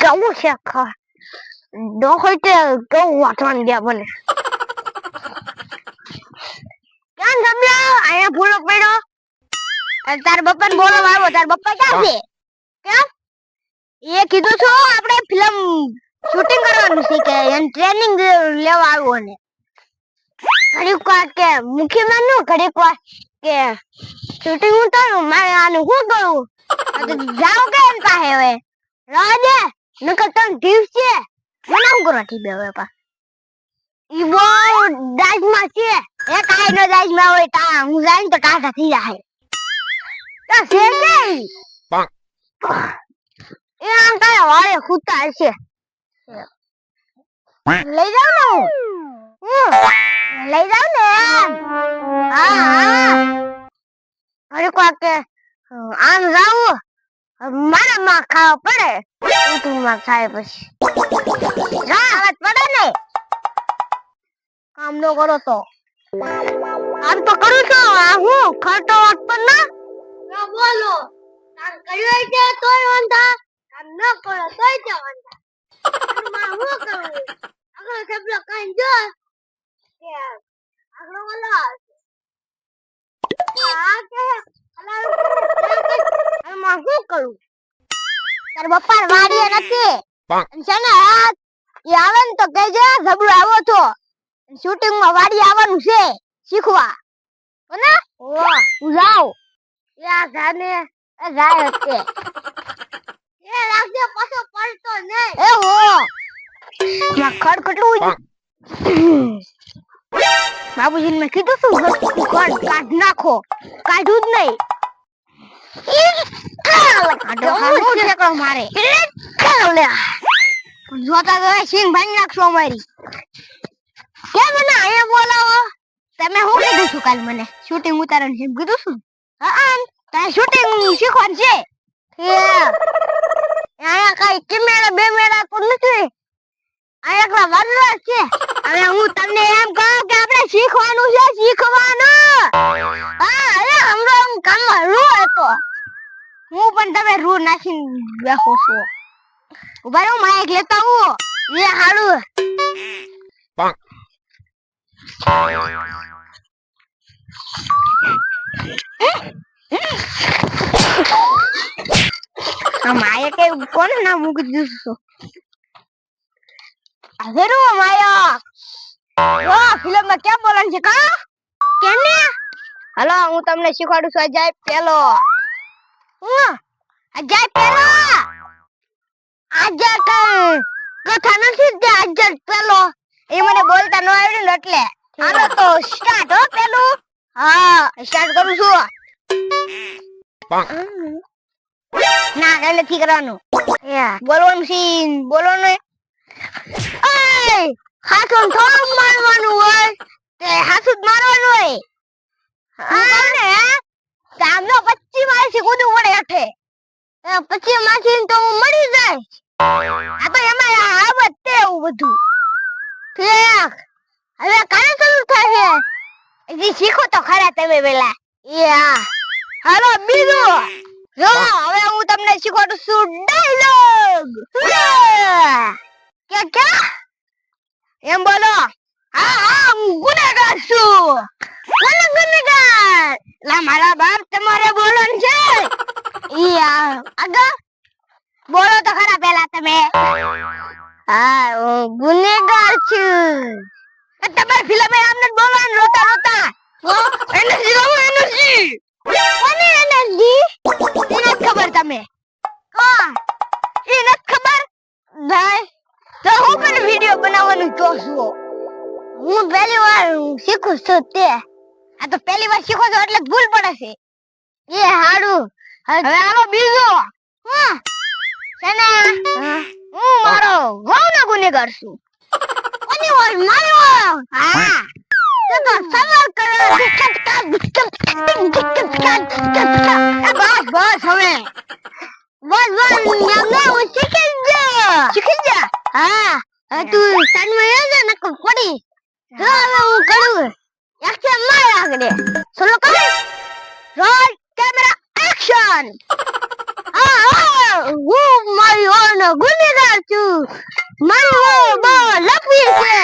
કેવું છે ડોહોય તે કેવું વાંચવાનું દે મને ક્યાં જમ્યા અહીંયા ભૂલો પડ્યો તાર બપ્પાને બોલવા આવ્યો તાર બપ્પા ક્યાં છે કેમ એ કીધું છો આપણે ફિલ્મ શૂટિંગ કરવાનું છે કે એન ટ્રેનિંગ લેવા આવ્યો ને ઘડીક વાર કે મુખ્યમંત્રી નું ઘડીક વાર કે શૂટિંગ ઉતારું મારે આનું શું કરું જાઓ કે એમ પાસે હવે રાજે નકર તન ઢીવ છે મને શું કરવા ઠીબે હવે પા ઈ બહુ દાજમાં છે એ કાઈ ન દાજમાં હોય તા હું જાય તો કાઢા થઈ જાય તા છે કે એ આમ તારા વાળે ખૂતા હશે લઈ જાવ ને લઈ જાવ ને હા અરે કોકે આમ જાવું મારા માં ખાવા પડે તું માં ખાય પછી રાત પડે ને કામ નો કરો તો આમ તો કરું છું હું ખર્ચો વાગતો ના બોલો કામ કર્યો છે તોય વાંધા કામ ન કરો તોય તે વાંધા માં હું કરું આગળ સબલો કાઈ જો કે આગળ બોલો આ કે હલાવ માં હું કરું તાર બપ્પા વાડીએ નથી છે ને એ આવે ને તો કહેજે જબડો આવ્યો છો શૂટિંગ માં વાડી આવવાનું છે શીખવા કોને ઓ હું જાઉં યા જાને એ જાય હતે એ રાખજે પાછો પડતો નહીં એ હો યા ખડ કેટલું બાબુજીને મેં કીધું શું ખડ કાઢ નાખો કાઢું જ નહીં મારે જોતા તો સિંગ ભાંગી નાખશો અમારી કેમ મને અહીંયા બોલાવો તમે હું કીધું છું કાલ મને શૂટિંગ ઉતારવાનું છે કીધું છું હા તારે શૂટિંગ શીખવાનું છે અહીંયા કઈ કેમેરા બે મેળા પણ નથી આ એકલા વાદળા છે હવે હું તમને એમ કહું કે આપણે શીખવાનું છે શીખવાનું હા અરે હમરો કામમાં રૂ હતો હું પણ તમે રૂ નાખીને બેઠો છો ઉભા રહો માઈક લેતા હું એ હારું માયા કે કોને ના મૂકી દીધું છું અધેરો માયા ઓ ફિલ્મ માં કેમ બોલન છે કા કેને હાલો હું તમને શીખવાડું છું અજાય પેલો હું અજાય પેલો અજાય કથા નથી તે અજાય પેલો એ મને બોલતા ન આવડ્યું ને એટલે હાલો તો સ્ટાર્ટ હો પેલું હા સ્ટાર્ટ કરું છું ના કઈ નથી કરવાનું બોલવાનું સીન બોલવાનું એ હાથો થોડું મારવાનું હોય તે હાથું મારવાનું હોય અને સામનો 25 મારથી કૂદવું પડે હેઠે 25 મારથી તો હું મરી જાય આ તો એમાં આવત તે એવું બધું ઠીક હવે કાલે શરૂ થશે હજી શીખો તો ખરા તમે પેલા હાલો બીજું જો હવે હું તમને શીખવાડું છું ડાયલોગ કે એમ બોલો હા હું ગુનેગાર છું કોણ ગુનેગાર લા મારા બાપ તમારે બોલવાનું છે આગળ બોલો તો ખરા પેલા તમે હા હું ગુનેગાર છું તમારી ફિલ્મ આમને બોલવાનું રોતા રોતા એનર્જી કોને એનર્જી એને ખબર તમે કોણ એને ખબર ભાઈ તો હું પણ વિડિયો બનાવવાનું જોશું હું પહેલી વાર શીખું છું તે આ તો પહેલી વાર શીખો છો એટલે ભૂલ પડે છે એ હારું હવે આલો બીજો સેના હું મારો ગૌનો ગુનેગાર છું કોની વાર મારો હા તો સવાલ કરો બસ હવે બસ શીખી જા હા તું સાનમાં ને નકો પડી જો હવે હું કરું એક્શન માર આગળ ચલો કર રોલ કેમેરા એક્શન હા હું મારી ઓનો ગુનેગાર છું. મારી ઓ બહુ લખવી છે.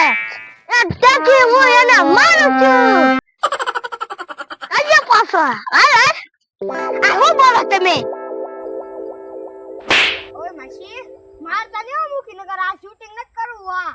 તેથી હું એને મારું છું. આજે પાછો હાલ હાલ. આ હું બોલો તમે? ઓય માસી માર તને હું મૂકી નગર આ શૂટિંગ ન કરવું આ.